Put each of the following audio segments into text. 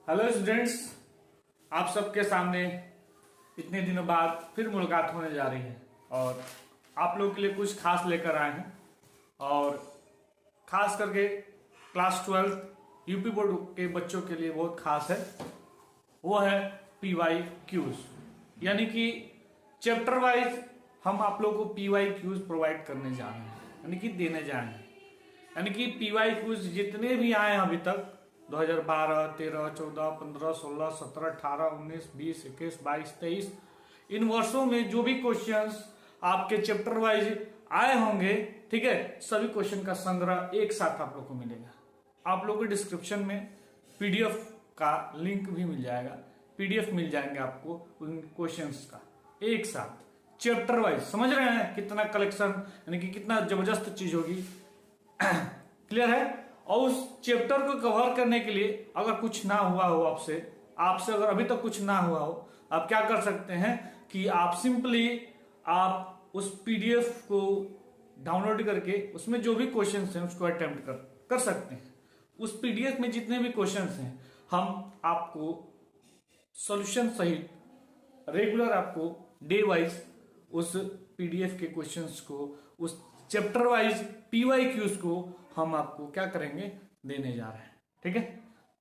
Hello students, आप सबके सामने इतने दिनों बाद फिर मुलाकात होने जा रही है और आप लोगों के लिए कुछ खास लेकर आए हैं। और खास करके क्लास 12 यूपी बोर्ड के बच्चों के लिए बहुत खास है। वो है पीवाई क्यूज, यानी कि चैप्टर वाइज हम आप लोगों को पीवाई क्यूज प्रोवाइड करने जा रहे हैं, यानी कि देने जा रहे हैं। यानी कि पीवाई क्यूज जितने भी आए हैं अभी तक 2012, 13, 14, 15, 16, 17, 18, 19, 20, 21, 22, 23 इन वर्षों में जो भी क्वेश्चंस आपके चैप्टर वाइज आए होंगे, ठीक है, सभी क्वेश्चन का संग्रह एक साथ आप लोग को मिलेगा। आप लोगों को डिस्क्रिप्शन में पीडीएफ का लिंक भी मिल जाएगा, पीडीएफ मिल जाएंगे आपको उन क्वेश्चंस का एक साथ चैप्टर वाइज। समझ रहे हैं कितना कलेक्शन, यानी कि कितना जबरदस्त चीज होगी। क्लियर है। और उस चैप्टर को कवर करने के लिए अगर कुछ ना हुआ हो आपसे अगर अभी तक कुछ ना हुआ हो, आप क्या कर सकते हैं कि आप सिंपली आप उस पीडीएफ को डाउनलोड करके उसमें जो भी क्वेश्चंस हैं उसको अटेम्प्ट कर सकते हैं। उस पीडीएफ में जितने भी क्वेश्चंस हैं हम आपको सॉल्यूशन सहित रेगुलर आपको डे वाइज उस पीडीएफ के क्वेश्चंस को, उस चैप्टर वाइज पीवाई क्यूज को हम आपको क्या करेंगे, देने जा रहे हैं। ठीक है,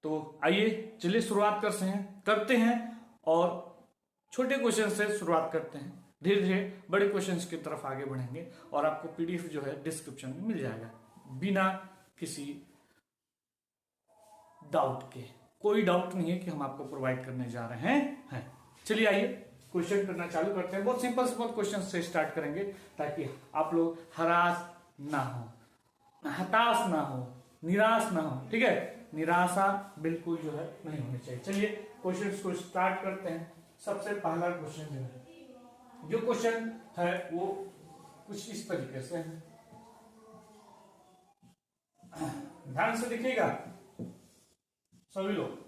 तो आइए चलिए शुरुआत करते हैं और छोटे क्वेश्चन से शुरुआत करते हैं। धीरे धीरे बड़े क्वेश्चंस की तरफ आगे बढ़ेंगे और आपको पीडीएफ जो है डिस्क्रिप्शन में मिल जाएगा बिना किसी डाउट के। कोई डाउट नहीं है कि हम आपको प्रोवाइड करने जा रहे हैं। चलिए आइए क्वेश्चन करना चालू करते हैं। बहुत सिंपल क्वेश्चन से स्टार्ट करेंगे ताकि आप लोग हरास ना हो, हताश ना हो, निराश ना हो। ठीक है, निराशा बिल्कुल जो है नहीं होनी चाहिए। चलिए क्वेश्चन को स्टार्ट करते हैं। सबसे पहला क्वेश्चन जो क्वेश्चन है वो कुछ इस तरीके से है, ध्यान से देखिएगा सभी लोग।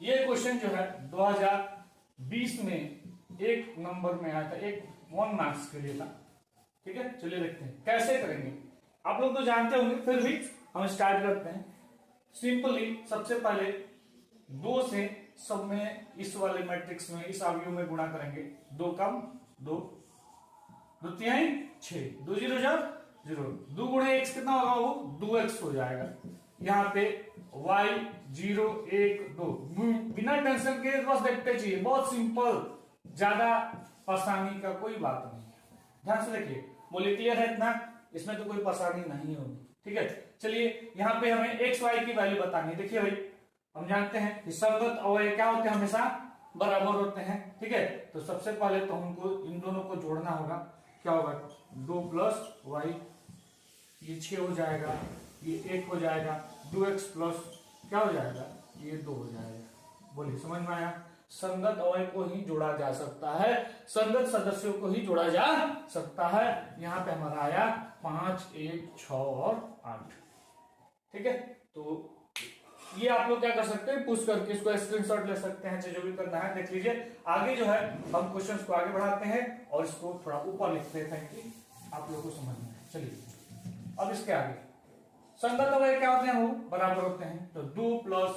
ये क्वेश्चन जो है 2020 में एक नंबर में आया था, एक 1 मार्क्स के लिए था। ठीक है, चलिए देखते हैं कैसे करेंगे। आप लोग तो जानते होंगे, फिर भी हम स्टार्ट करते हैं सिंपली। सबसे पहले 2 से सब में इस वाले मैट्रिक्स में इस अवयव में गुणा करेंगे। 2 कम 2, 2 तिहाई 6, 2 0 0, 2 गुणे x कितना होगा, वो 2x हो जाएगा। यहाँ पे y 0 1 2, बिना टेंशन के बस देखते चाहिए, बहुत सिंपल, ज्यादा परेशानी का कोई बात नहीं है। ध्यान से देखिए, बोलिए क्लियर है इतना, इसमें तो कोई परेशानी नहीं होगी। ठीक है, चलिए यहाँ पे हमें एक्स वाई की वैल्यू बतानी है। देखिए भाई, हम जानते हैं कि संगत अवयव क्या होते हैं, हमेशा बराबर होते हैं। ठीक है, तो सबसे पहले तो हमको इन दोनों को जोड़ना होगा। क्या होगा, 2 प्लस वाई, ये 6 हो जाएगा, ये 1 हो जाएगा, 2x प्लस क्या हो जाएगा, ये 2 हो जाएगा। बोलिए समझ में आया। संगत अवयव को ही जोड़ा जा सकता है, संगत सदस्यों को ही जोड़ा जा सकता है। यहाँ पे हमारा आया 5 1 6 और 8। ठीक है, तो ये आप लोग क्या कर सकते हैं, पुश करके इसको स्क्रीनशॉट ले सकते हैं, जो भी करना है देख लीजिए। आगे जो है हम क्वेश्चंस को आगे बढ़ाते हैं और इसको थोड़ा ऊपर लिखते हैं ताकि आप लोगों को समझ में आए। चलिए अब इसके आगे संगत अवयव क्या होते हैं, वो बराबर होते हैं। तो 2 प्लस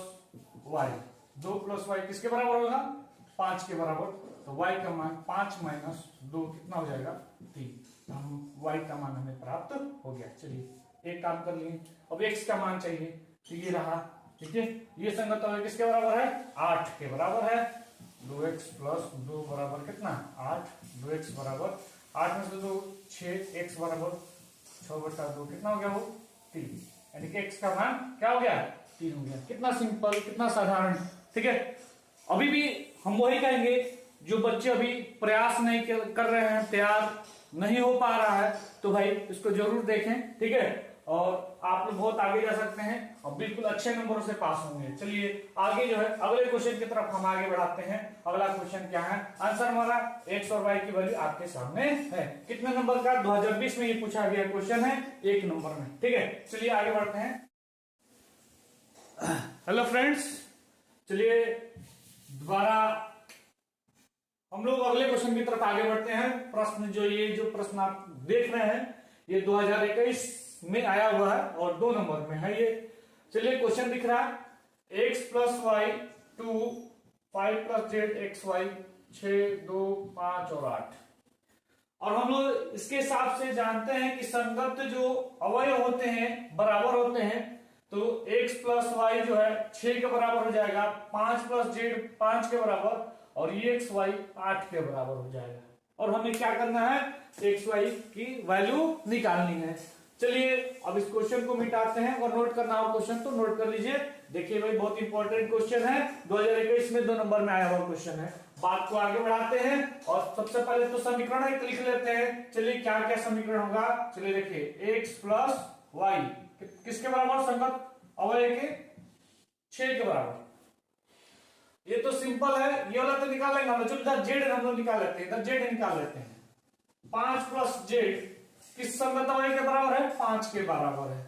वाई, 2 प्लस वाई किसके बराबर होगा, 5 के बराबर। तो y का मान 5 माइनस 2 कितना हो जाएगा, 3। तो हम y का मान हमें प्राप्त हो गया। चलिए एक काम कर लिए, अब x का मान चाहिए, तो ये रहा। ठीक है, ये संगत अवयव किसके बराबर है, 8 के बराबर है। 2x प्लस 2 बराबर कितना, 8, 2x बराबर 8 में से 2 6, x बराबर 6/2 कितना हो गया, वो 3। यानी कि x का मान क्या हो गया, 3 हो गया। कितना सिंपल, कितना साधारण। ठीक है, अभी भी हम वही कहेंगे, जो बच्चे अभी प्रयास नहीं कर रहे हैं, तैयार नहीं हो पा रहा है, तो भाई इसको जरूर देखें। ठीक है, और आप लोग बहुत आगे जा सकते हैं और बिल्कुल अच्छे नंबरों से पास होंगे। चलिए आगे जो है अगले क्वेश्चन की तरफ हम आगे बढ़ाते हैं। अगला क्वेश्चन क्या है, आंसर हमारा x और y की वैल्यू आपके सामने है। कितने नंबर का, 2020 में ये पूछा गया क्वेश्चन है, 1 नंबर में। ठीक है, चलिए आगे बढ़ते हैं। हेलो फ्रेंड्स, चलिए दोबारा हम लोग अगले क्वेश्चन की तरफ आगे बढ़ते हैं। प्रश्न जो प्रश्न आप देख रहे हैं, ये 2021 में आया हुआ है और 2 नंबर में है ये। चलिए क्वेश्चन दिख रहा है x plus Y 2 5 plus Z X Y 6 2 5 और 8। और हम लोग इसके हिसाब से जानते हैं कि संगत जो अवयव होते हैं बराबर होते हैं, तो x प्लस वाई जो है 6 के बराबर हो जाएगा, 5 प्लस जेड 5 के बराबर, और ये एक्स वाई 8 के बराबर हो जाएगा। और हमें क्या करना है, एक्स वाई की वैल्यू निकालनी है। चलिए अब इस क्वेश्चन को मिटाते हैं, और नोट करना हो क्वेश्चन तो नोट कर लीजिए। देखिए भाई बहुत इंपॉर्टेंट क्वेश्चन है, 2021 में 2 नंबर में आया हुआ क्वेश्चन है। बात को आगे बढ़ाते हैं और सबसे पहले तो समीकरण एक लिख लेते हैं। चलिए क्या क्या समीकरण होगा, चलिए देखिए एक्स प्लस वाई किसके बराबर, संगत अवयव के 6 के बराबर। ये तो सिंपल है, ये वाला तो निकाल लेंगे हम लोग, इधर जेड हम लोग निकाल लेते हैं, इधर जेड निकाल लेते हैं। 5 प्लस जेड किस संगत अवयव के बराबर है, 5 के बराबर है।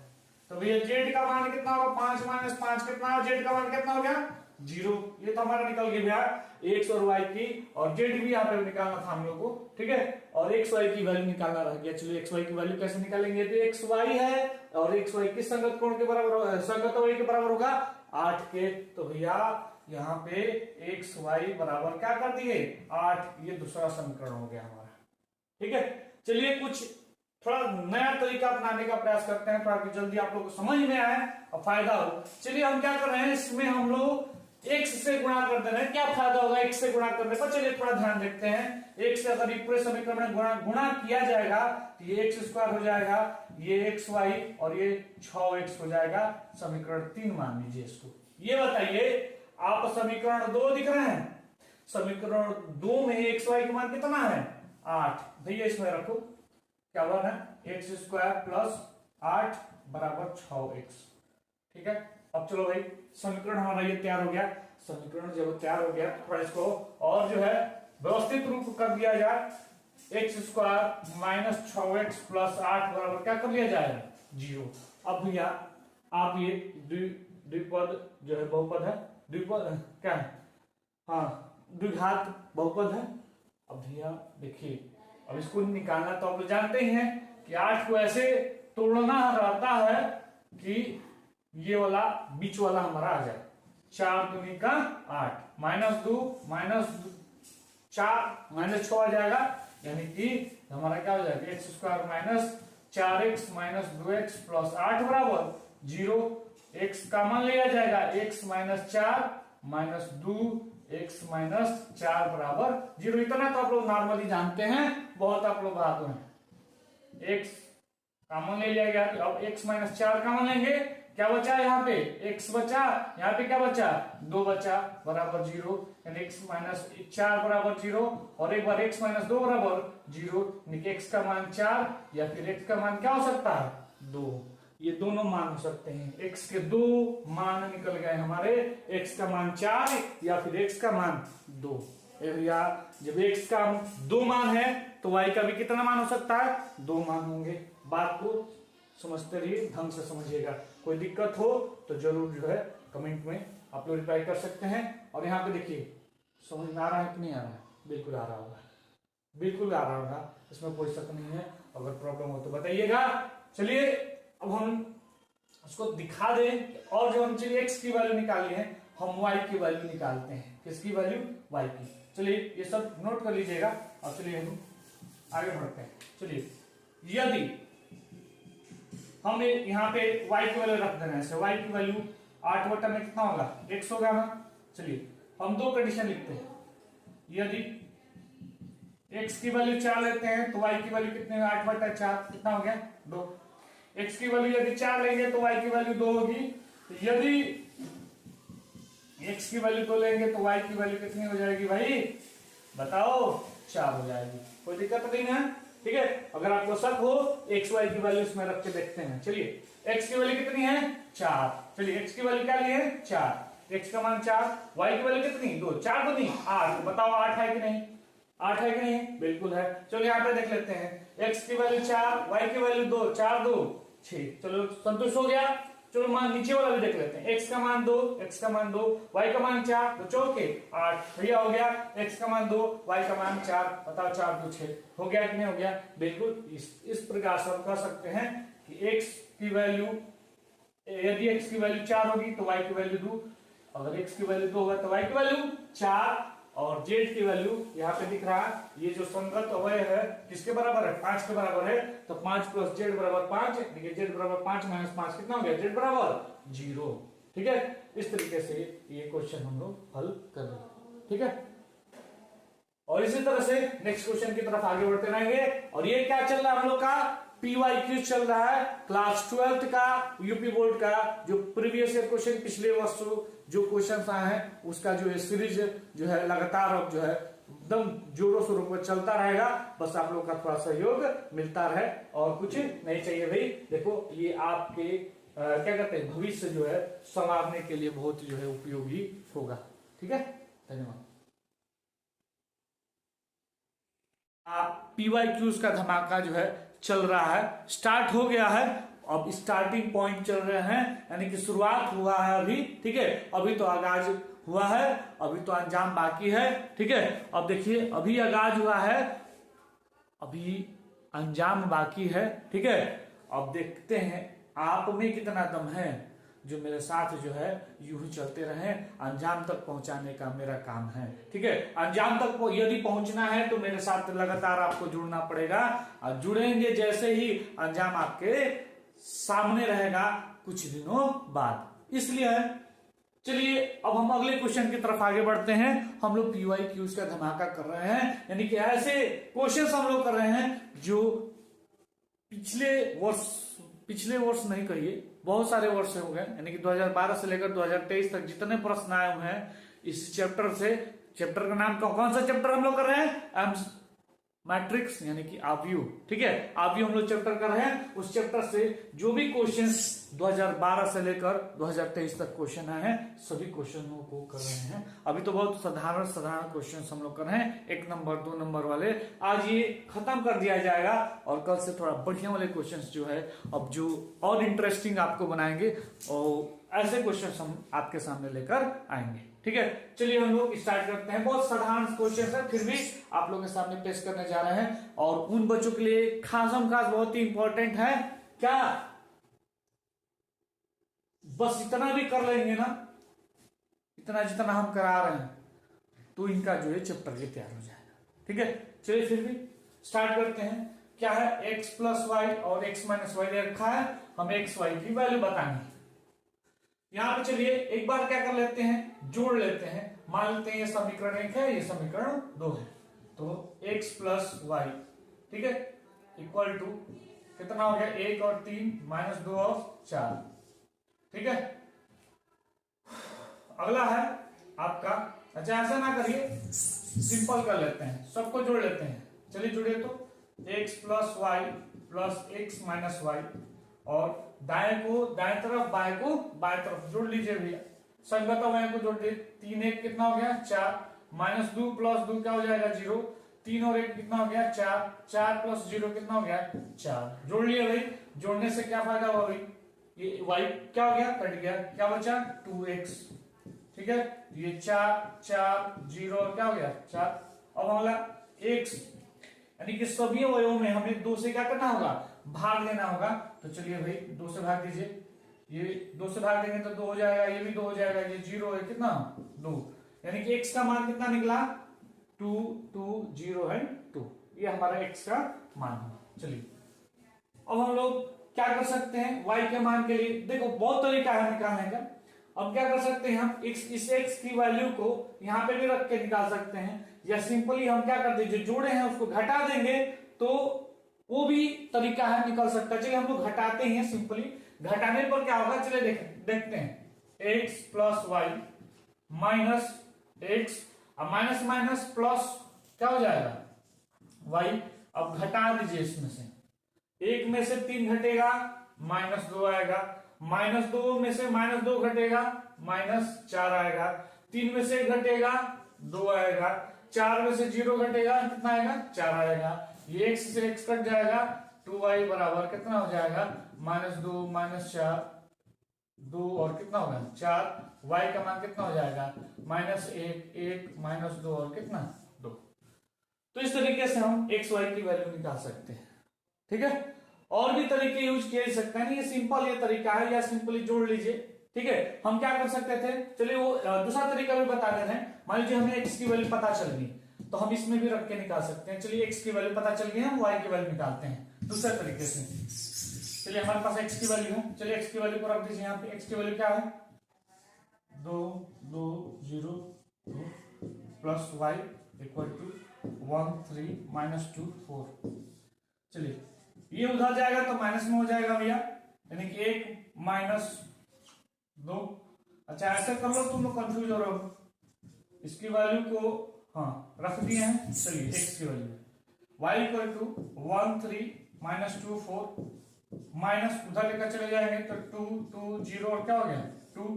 तो भैया जेड का मान कितना होगा, 5 माइनस 5 कितना, जेड का मान कितना हो गया 0। ये तो हमारा निकल गया भैया एक्स और वाई की, और जेड भी यहाँ पे निकालना था हम लोग को, ठीक है। और एक्स वाई की वैल्यू निकालना रह गया। चलिए एक्स वाई की वैल्यू कैसे निकालेंगे, तो एक्स वाई है और एक्स वाई किस संगत कोण के बराबर, संगत अवयव के बराबर होगा 8 के। तो भैया यहाँ पे एक्स वाई बराबर क्या कर दिए 8, ये दूसरा समीकरण हो गया हमारा, ठीक है। चलिए कुछ थोड़ा नया तरीका अपनाने का प्रयास करते हैं ताकि जल्दी आप लोग को समझ में आए और फायदा हो। चलिए हम क्या कर रहे हैं, इसमें हम लोग x से गुणा कर दे रहे हैं। क्या फायदा होगा x से गुणा करने पर, चलिए थोड़ा ध्यान देखते हैं। x से अगर पूरे समीकरण में गुणा किया जाएगा तो ये एक्स स्क्वायर हो जाएगा, ये एक्स वाई और ये 6x हो जाएगा। समीकरण 3 मान लीजिए इसको। ये बताइए आप समीकरण 2 दिख रहे हैं, समीकरण 2 में एक्स वाई का मान कितना है 8। भैया इसमें रखो क्या बना है, एक्स स्क्वायर प्लस 8 बराबर 6x, ठीक है। अब चलो भाई समीकरण हमारा ये तैयार हो गया। समीकरण जब तैयार हो गया थोड़ा इसको और जो है व्यवस्थित रूप कर दिया जाए। X square minus 6x plus 8 बराबर क्या कर लिया जाए 0। अब भैया आप ये द्विपद जो है बहुपद है, द्विपद क्या है, हाँ द्विघात बहुपद है। अब भैया देखिए अब इसको निकालना तो आप लोग जानते ही हैं कि 8 को ऐसे तोड़ना रहता है कि ये वाला बीच वाला हमारा आ जाए, 4 दूनी का 8 माइनस 2 माइनस 4 माइनस 6 आ जाएगा, यानी कि हमारा क्या हो जाएगा x square minus 4x minus 2x plus 8 बराबर 0। x का मान लिया जाएगा x minus 4 minus 2 x minus 4 बराबर 0। इतना तो आप लोग नॉर्मली जानते हैं, बहुत आप लोग बात हैं। x कॉमन ले लिया गया, अब x माइनस 4 कॉमन लेंगे, क्या बचा यहाँ पे x बचा, यहाँ पे क्या बचा 2 बचा बराबर 0, यानी x माइनस 4 बराबर 0, और एक बार x माइनस 2 बराबर 0, यानी x का मान 4 या फिर x का मान क्या हो सकता है 2। ये दोनों मान हो सकते हैं, x के 2 मान निकल गए हमारे, x का मान 4 या फिर x का मान 2। या जब x का 2 मान है तो y का भी कितना मान हो सकता है 2 मान होंगे। बात को समझते रहिए, ढंग से समझिएगा। कोई दिक्कत हो तो जरूर जो है कमेंट में आप लोग रिप्लाई कर सकते हैं। और यहाँ पे देखिए समझ में आ रहा है कि नहीं आ रहा है, बिल्कुल आ रहा होगा, बिल्कुल आ रहा होगा, इसमें कोई शक नहीं है। अगर प्रॉब्लम हो तो बताइएगा। चलिए अब हम उसको दिखा दें, और जो हम चलिए x की वैल्यू निकाली है, हम y की वैल्यू निकालते हैं। किसकी वैल्यू y की। चलिए ये सब नोट कर लीजिएगा और चलिए हम आगे बढ़ते हैं। चलिए यदि हम यहाँ पे y की वैल्यू रख देना है, y की वैल्यू 8 बटा में कितना होगा x होगा ना। चलिए हम 2 कंडीशन लिखते हैं। यदि x की वैल्यू 4 लेते हैं तो y की वैल्यू कितने 8 बटा 4 कितना हो गया 2। x की वैल्यू यदि 4 लेंगे तो y की वैल्यू 2 होगी। तो यदि x की वैल्यू 2 लेंगे तो y की वैल्यू कितनी हो जाएगी भाई बताओ 4 हो जाएगी। कोई दिक्कत नहीं है, ठीक है। अगर आपको शक हो x y की वैल्यू इसमें रख के देखते हैं। चलिए x की वैल्यू कितनी है 4, चलिए x की वैल्यू क्या ली है 4, x का मान 4, y की वैल्यू कितनी 2, 4 2 नहीं 8, बताओ 8 है कि नहीं, 8 है कि नहीं, बिल्कुल है। चलो यहाँ पे देख लेते हैं x की वैल्यू 4, y की वैल्यू 2, 4 2 6, चलो संतुष्ट हो गया। चलो मान नीचे वाला भी देख लेते हैं। x का मान 2, x का मान 2, y का मान 4, तो चौके 8 भैया हो गया। x का मान 2, y का मान 4, बताओ 4 2 6 हो गया कि नहीं हो गया? बिल्कुल इस प्रकार से हम कह सकते हैं कि x की वैल्यू, यदि x की वैल्यू 4 होगी तो y की वैल्यू 2, अगर x की वैल्यू 2 होगा तो y की वैल्यू 4, और z की वैल्यू यहाँ पे दिख रहा है, ये जो संगत अवयव है किसके बराबर है? 5 के बराबर है। तो 5 प्लस z बराबर 5, देखिए z बराबर 5 माइनस 5 कितना हो गया? z बराबर 0। ठीक है, इस तरीके से ये क्वेश्चन हम लोग हल कर रहे हैं। ठीक है, और इसी तरह से नेक्स्ट क्वेश्चन की तरफ आगे बढ़ते रहेंगे। और ये क्या चल रहा है हम लोग का? PYQ चल रहा है, क्लास 12th का यूपी बोर्ड का जो प्रीवियस ईयर क्वेश्चन, पिछले वर्ष जो क्वेश्चन आए हैं उसका जो सीरीज जो है लगातार अब जो है एकदम जोरों शोरों पर चलता रहेगा। बस आप लोग का थोड़ा सहयोग मिलता रहे और कुछ नहीं चाहिए भाई। देखो ये आपके क्या कहते हैं, भविष्य जो है संवारने के लिए बहुत जो है उपयोगी होगा। ठीक है, धन्यवाद। PYQs का धमाका जो है चल रहा है, स्टार्ट हो गया है, अब स्टार्टिंग पॉइंट चल रहे हैं, यानी कि शुरुआत हुआ है अभी। ठीक है, अभी तो आगाज हुआ है, अभी तो अंजाम बाकी है। ठीक है, अब देखिए अभी आगाज हुआ है, अभी अंजाम बाकी है। ठीक है, अब देखते हैं आप में कितना दम है जो मेरे साथ जो है यूं ही चलते रहे, अंजाम तक पहुंचाने का मेरा काम है। ठीक है, अंजाम तक यदि पहुंचना है तो मेरे साथ लगातार आपको जुड़ना पड़ेगा, और जुड़ेंगे जैसे ही अंजाम आपके सामने रहेगा कुछ दिनों बाद। इसलिए चलिए अब हम अगले क्वेश्चन की तरफ आगे बढ़ते हैं। हम लोग PYQs का धमाका कर रहे हैं, यानी कि ऐसे क्वेश्चन हम लोग कर रहे हैं जो पिछले वर्ष नहीं कहिए, बहुत सारे वर्ष हो गए, यानी कि 2012 से लेकर 2023 तक जितने प्रश्न आए हुए हैं इस चैप्टर से। चैप्टर का नाम कौन सा चैप्टर हम लोग कर रहे हैं? मैट्रिक्स, यानी कि आव्यूह। ठीक है, आव्यूह हम लोग चैप्टर कर रहे हैं। उस चैप्टर से जो भी क्वेश्चंस 2012 से लेकर 2023 तक क्वेश्चन आए हैं सभी क्वेश्चनों को कर रहे हैं। अभी तो बहुत साधारण क्वेश्चंस हम लोग कर रहे हैं, 1 नंबर 2 नंबर वाले। आज ये खत्म कर दिया जाएगा और कल से थोड़ा बढ़िया वाले क्वेश्चंस जो है अब जो और इंटरेस्टिंग आपको बनाएंगे, और ऐसे क्वेश्चंस हम आपके सामने लेकर आएंगे। ठीक है, चलिए हम लोग स्टार्ट करते हैं। बहुत साधारण क्वेश्चन है, फिर भी आप लोगों के सामने पेश करने जा रहे हैं, और उन बच्चों के लिए खासम खास बहुत ही इंपॉर्टेंट है। क्या बस इतना भी कर लेंगे ना, इतना जितना हम करा रहे हैं, तो इनका जो है चैप्टर ये तैयार हो जाएगा। ठीक है, चलिए फिर भी स्टार्ट करते हैं। क्या है? x प्लस वाई और x माइनस वाई दे रखा है, हमें x y की वैल्यू बतानी है। यहां पे चलिए एक बार क्या कर लेते हैं, जोड़ लेते हैं। मान लेते हैं ये समीकरण 1 है, ये समीकरण 2 है, तो x प्लस वाई, ठीक है, इक्वल टू कितना हो गया? 1 और 3 माइनस 2 और 4। ठीक है, अगला है आपका, अच्छा ऐसा ना करिए, सिंपल कर लेते हैं, सबको जोड़ लेते हैं। चलिए जुड़े तो x plus Y plus X minus Y, और दाएं तरफ बाएं को बाएं तरफ जोड़ लीजिए भैया। संगत अवयव को जोड़ दीजिए। 3 1 कितना हो गया? 4, माइनस 2 प्लस 2 क्या हो जाएगा? 0। 3 और 1 कितना हो गया? 4। 4 प्लस 0 कितना हो गया? 4। जोड़ लिया भाई। जोड़ने से क्या फायदा हुआ भाई? ये y क्या हो गया? कट गया, क्या बचा? 2x। ठीक है, ये 4 4 0 क्या हो गया? 4। अब अगला x, यानी कि सभी अवयवों में हमें 2 से क्या करना होगा? भाग लेना होगा। तो चलिए भाई 2 से भाग दीजिए, ये 2 से भाग देंगे तो 2 हो जाएगा, ये भी 2 हो जाएगा, ये 0 है, कितना? 2, यानी कि x का मान कितना निकला? 2 2 0 है 2, ये हमारा x का मान है। चलिए अब हम लोग क्या कर सकते हैं? y के मान के लिए देखो बहुत तरीका है निकालने का। अब क्या कर सकते हैं हम? इस x की वैल्यू को यहां पे भी रख के निकाल सकते हैं, या सिंपली हम क्या कर देंगे, जो जोड़े हैं उसको घटा देंगे, तो वो भी तरीका है, निकल सकता है। चलिए हम लोग घटाते हैं, सिंपली घटाने पर क्या होगा चलिए देखते हैं। x plus Y minus X, अब माइनस माइनस प्लस क्या हो जाएगा? y। अब घटा दीजिए, इसमें से 1 में से 3 घटेगा, माइनस 2 आएगा, माइनस 2 में से माइनस 2 घटेगा, माइनस 4 आएगा, 3 में से 1 घटेगा, 2 आएगा, 4 में से 0 घटेगा, कितना आएगा? 4 आएगा। ये x से x कट जाएगा, 2y बराबर कितना हो जाएगा? -2 -4 2 और कितना होगा 4, y का मान कितना हो जाएगा -1, 1 -2 और कितना 2। तो इस तरीके से हम x y की वैल्यू निकाल सकते हैं। ठीक है, और भी तरीके यूज किए जा सकते हैं, ये सिंपल ये तरीका है, या सिंपली जोड़ लीजिए। ठीक है, हम क्या कर सकते थे, चलिए वो दूसरा तरीका भी बता देते हैं। मान लीजिए हमें x की वैल्यू पता चल गई, तो हम इसमें भी रख के निकाल सकते हैं। चलिए x की वैल्यू पता चल गई, हम y की वैल्यू निकालते हैं दूसरे तरीके से। चलिए हमारे पास x की वैल्यू है, चलिए x की वैल्यू को रख दीजिए यहाँ पे। x की वैल्यू क्या है 2 2 0 2 प्लस y इक्वल टू 1 3 -2 4। चलिए ये उधर जाएगा तो माइनस में हो जाएगा भैया, यानी कि 1 -2। अच्छा ऐसे कर लो, तुम लोग कंफ्यूज हो रहे हो। इसकी वैल्यू को हाँ रख दिए हैं। चलिए x की value y equal to 1 3 -2 4 minus उधर लेकर चले जाएंगे तो 2 2 0 और क्या हो गया 2।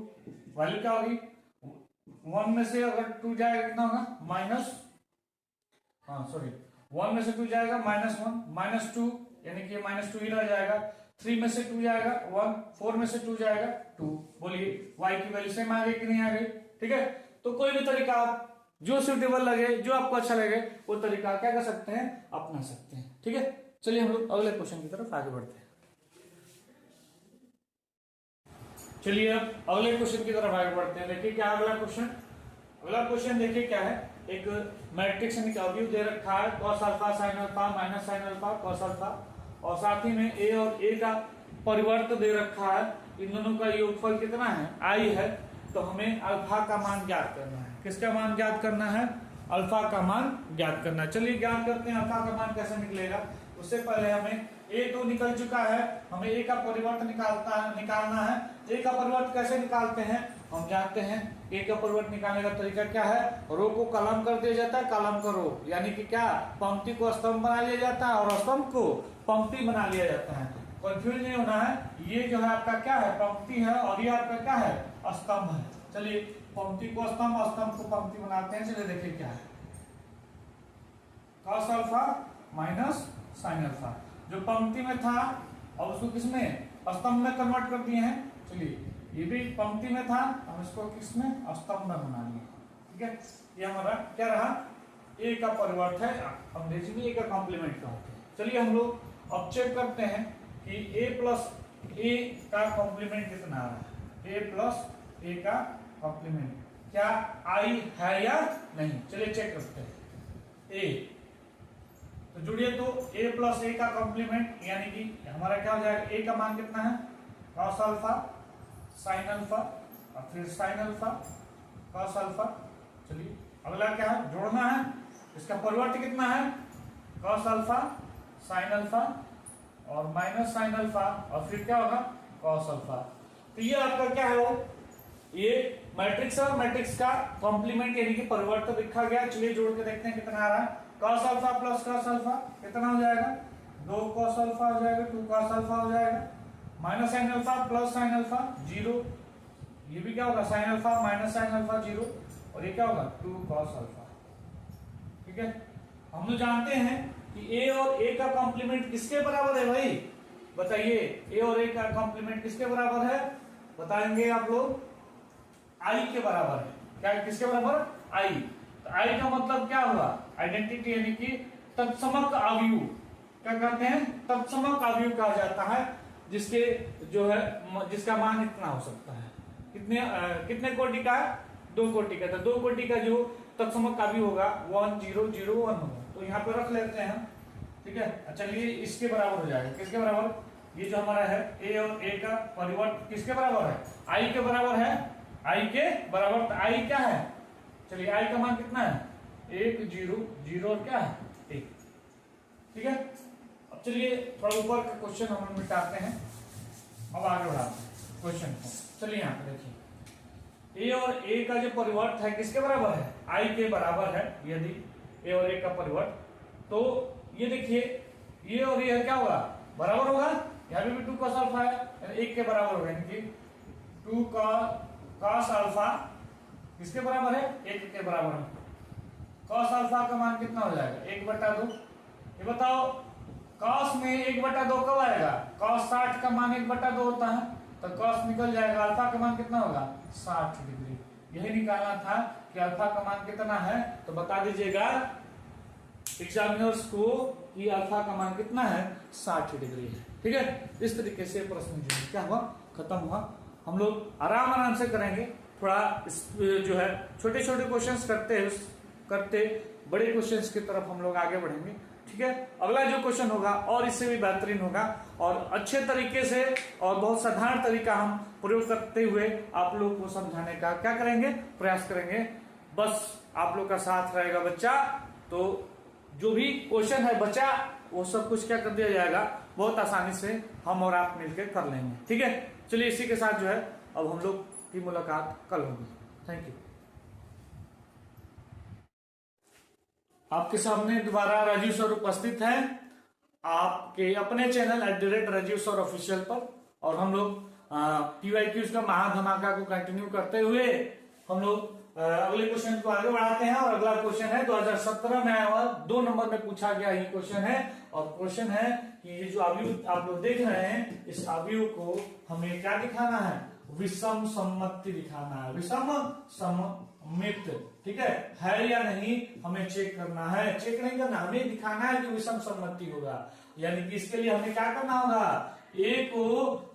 वैल्यू क्या होगी 1 में से अगर 2 जाएगा कितना होगा माइनस, हाँ सॉरी 1 में से 2 जाएगा -1 -2 यानी कि -2 ही रह जाएगा। 3 में से 2 जाएगा 1, 4 में से 2 जाएगा 2। बोलिए y की वैल्यू सेम आ गई कि नहीं आ गई। ठीक है, तो कोई भी तरीका आप जो सुटेबल लगे, जो आपको अच्छा लगे, वो तरीका क्या कर सकते हैं, अपना सकते हैं। ठीक है, चलिए हम लोग अगले क्वेश्चन की तरफ आगे बढ़ते हैं। चलिए अब अगले क्वेश्चन की तरफ आगे बढ़ते हैं। देखिए क्या अगला क्वेश्चन, अगला क्वेश्चन देखिए क्या है। एक मैट्रिक्स का व्यू दे रखा है cos alpha sin alpha minus sin alpha cos alpha, और साथ ही में a और a का परिवर्त दे रखा है। इन दोनों का योगफल कितना है i है। तो हमें अल्फा का मान ज्ञात करना है। किसका मान ज्ञात करना है, अल्फा का मान ज्ञात करना है। चलिए ज्ञात करते हैं अल्फा का मान कैसे निकलेगा। उससे पहले हमें a तो निकल चुका है, हमें a का परिवर्त निकालना है। a का परिवर्त कैसे निकालते हैं, हम जानते हैं a का परिवर्त निकालने का तरीका क्या है, रो को कॉलम कर दिया जाता है, कॉलम को रो, यानी कि क्या पंक्ति को स्तंभ बना लिया जाता है और स्तंभ को पंक्ति बना लिया जाता है। कंफ्यूज नहीं होना है, ये जो है आपका क्या है पंक्ति है और ये आपका क्या है स्तंभ है। चलिए पंक्ति को स्तंभ, स्तंभ को पंक्ति बनाते हैं। चलिए देखिए क्या है cos alpha minus sin alpha, जो पंक्ति में था और उसको किसमें स्तंभ में कन्वर्ट कर दिए हैं। चलिए ये भी पंक्ति में था, हम इसको किसमें स्तंभ में बना लिए। ठीक है, ये हमारा क्या रहा a का परिवर्त है, अंग्रेजी में a का कॉम्प्लीमेंट का होता है। चलिए हम लोग अब चेक करते हैं कि a प्लस a का कॉम्प्लीमेंट कितना आ रहा है। a प्लस a का कॉम्प्लीमेंट क्या i है या नहीं, चलिए चेक करते हैं। a तो जुड़िए, तो a प्लस a का कॉम्प्लीमेंट यानी कि हमारा क्या हो जाएगा, a का मान कितना है cos अल्फा sin अल्फा और फिर sin अल्फा cos अल्फा। चलिए अगला क्या है, जोड़ना है। इसका परिवर्त कितना है cos अल्फा sin अल्फा और माइनस sin अल्फा और फिर क्या होगा cos अल्फा। तो ये आपका क्या है, वो ये मैट्रिक्स और मैट्रिक्स का कॉम्प्लीमेंट यानी कि परिवर्तन लिखा गया। चलिए जोड़ के देखते हैं कितना आ रहा है। cos alpha plus cos alpha कितना हो जाएगा 2 cos अल्फा हो जाएगा, 2 cos अल्फा हो जाएगा, minus sin alpha plus sin alpha 0, ये भी क्या होगा sin alpha minus sin alpha 0, और ये क्या होगा 2 cos अल्फा। ठीक है, हम लोग जानते हैं कि a और a का कॉम्प्लीमेंट किसके बराबर है भाई, बताइए a और a का कॉम्प्लीमेंट किसके बराबर है, बताएंगे आप लोग i के बराबर है। क्या किसके बराबर i, तो i का मतलब क्या हुआ आइडेंटिटी यानी कि तत्समक अवयव। क्या कहते हैं, तत्समक अवयव कहा जाता है, जिसके जो है जिसका मान इतना हो सकता है। कितने कोटि का है 2 कोटि का, तो 2 कोटि का जो तत्समक अवयव होगा 1 0 0 1 होगा, तो यहाँ पे रख लेते हैं। ठीक है, चलिए इसके बराबर हो जाएगा, किसके बराबर, ये जो हमारा है a और a का परिवर्त किसके बराबर है i के बराबर है, i के बराबर। तो i क्या है, चलिए i का मान कितना है 1 0 0 और क्या है 1। ठीक है, अब चलिए थोड़ा ऊपर का क्वेश्चन हम मिटाते हैं, अब आगे बढ़ाते हैं क्वेश्चन को। चलिए यहाँ पे देखिए a और a का जो परिवर्त है किसके बराबर है i के बराबर है। यदि a और a का परिवर्त, तो ये देखिए ये और ये क्या होगा बराबर होगा, यहाँ भी 2 cos अल्फा है 1 के बराबर होगा, यानी कि 2 cos अल्फा किसके बराबर है 1 के बराबर है। cos अल्फा का मान कितना हो जाएगा 1/2। ये बताओ cos में 1/2 कब आएगा, cos 60 का मान 1/2 होता है, तो कॉस निकल जाएगा, अल्फा का मान कितना होगा 60 डिग्री। यही निकालना था कि अल्फा का मान कितना है, तो बता दीजिएगा एग्जामिनर्स को कि अल्फा का मान कितना है 60 डिग्री है। ठीक है, इस तरीके से प्रश्न जो है क्या हुआ, खत्म हुआ। हम लोग आराम आराम से करेंगे, थोड़ा जो है छोटे छोटे क्वेश्चंस करते बड़े क्वेश्चंस की तरफ हम लोग आगे बढ़ेंगे। ठीक है, अगला जो क्वेश्चन होगा और इससे भी बेहतरीन होगा और अच्छे तरीके से और बहुत साधारण तरीका हम प्रयोग करते हुए आप लोग को समझाने का क्या करेंगे, प्रयास करेंगे। बस आप लोग का साथ रहेगा बच्चा, तो जो भी क्वेश्चन है बच्चा वो सब कुछ क्या कर दिया जाएगा, बहुत आसानी से हम और आप मिलकर कर लेंगे। ठीक है, चलिए इसी के साथ जो है अब हम लोग की मुलाकात कल होगी। Thank you. आपके सामने दोबारा राजीव सर उपस्थित हैं आपके अपने चैनल @राजीव सर ऑफिशियल पर, और हम लोग PYQs का महाधमाका को कंटिन्यू करते हुए हम लोग अगले क्वेश्चन को आगे बढ़ाते हैं। और अगला क्वेश्चन है 2017 में आया हुआ 2 नंबर में पूछा गया ये क्वेश्चन है, और क्वेश्चन है कि ये जो अवयव आप लोग देख रहे हैं, इस अवयव को हमें क्या दिखाना है, विषम सम्मति दिखाना है, विषम सम्मित। ठीक है या नहीं हमें चेक करना है, चेक नहीं करना, हमें दिखाना है कि विषम सम्मति होगा। यानी कि इसके लिए हमें क्या करना होगा, a को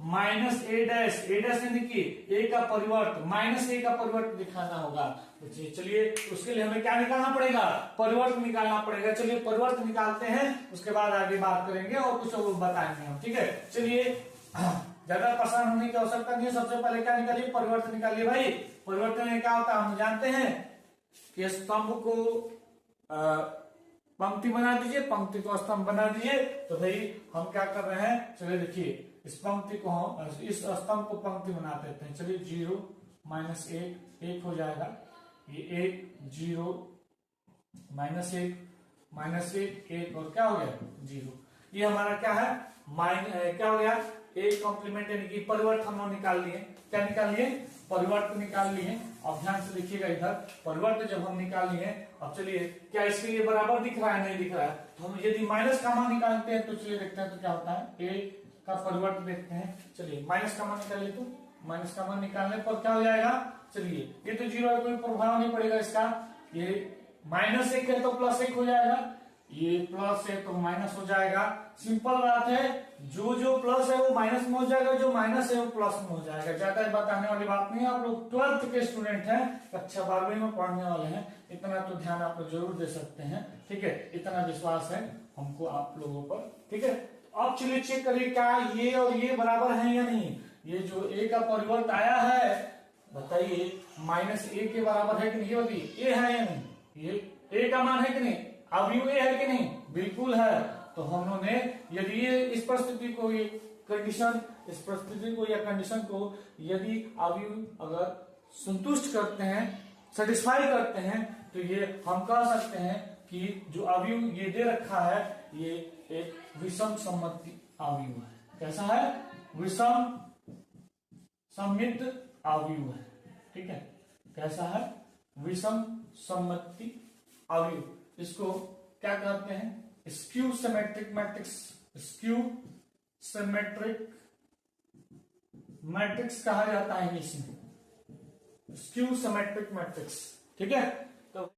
माइनस a डैश यानी कि a का परिवर्त माइनस a का परिवर्त दिखाना होगा। चलिए उसके लिए हमें क्या निकालना पड़ेगा, परिवर्त निकालना पड़ेगा। चलिए परिवर्त निकालते हैं, उसके बाद आगे बात करेंगे और कुछ बताएंगे हम। ठीक है, चलिए ज्यादा परेशान होने की आवश्यकता नहीं है। सबसे पहले क्या निकालिए, परिवर्तन निकालिए भाई। परिवर्तन में क्या होता है हम जानते हैं कि स्तंभ को पंक्ति बना दीजिए, पंक्ति को स्तंभ बना दीजिए। तो भाई हम क्या कर रहे हैं, चलिए देखिए इस पंक्ति को हम इस स्तंभ को पंक्ति बना देते हैं। चलिए 0 -1 1 हो जाएगा, ये 1 0 -1 1 और क्या हो गया 0। ये हमारा क्या है क्या हो गया, एक कॉम्प्लीमेंट यानी कि परिवर्त हम लोग निकाल लिए। क्या निकाल लिए, परिवर्त निकाल लिए। अब ध्यान से देखिएगा इधर, परिवर्त जब हम निकाल लिए, अब चलिए क्या इसके लिए बराबर दिख रहा है, नहीं दिख रहा है, तो हम यदि माइनस का मान निकालते हैं तो चलिए देखते हैं तो क्या होता है, ए का परिवर्त देखते हैं। चलिए माइनस का मान निकालिए, तो माइनस का मान निकालने पर क्या हो जाएगा, चलिए ये तो 0 है, कोई प्रभाव नहीं पड़ेगा इसका। ये -1 है तो +1 हो जाएगा, ये प्लस है तो माइनस हो जाएगा। सिंपल बात है, जो प्लस है वो माइनस में हो जाएगा, जो माइनस है वो प्लस में हो जाएगा। ज्यादा बताने वाली बात नहीं है। आप लोग 12th के स्टूडेंट हैं, कक्षा 12वीं में पढ़ने वाले हैं, इतना तो ध्यान आप लोग जरूर दे सकते हैं। ठीक है, इतना विश्वास है हमको आप लोगों पर। ठीक है, अब चलिए चेक करिए क्या ये और ये बराबर है या नहीं। ये जो ए का परिवर्त आया है, बताइए -a के बराबर है कि नहीं, बताइए ए है या नहीं, ये ए का मान है कि नहीं, अवयव ए है कि नहीं, बिल्कुल है। तो हम लोगों ने यदि ये इस परिस्थिति को, ये कंडीशन, इस परिस्थिति को या कंडीशन को यदि अवयव अगर संतुष्ट करते हैं, सेटिस्फाई करते हैं, तो ये हम कह सकते हैं कि जो अवयव ये दे रखा है ये एक विषम सम्मित अवयव है। कैसा है, विषम सम्मित अवयव है। ठीक है, कैसा है, विषम सम्मित अवयव। इसको क्या कहते हैं, skew symmetric matrix, skew symmetric matrix कहा जाता है इंग्लिश में, स्क्यू सिमेट्रिक मैट्रिक्स। ठीक है,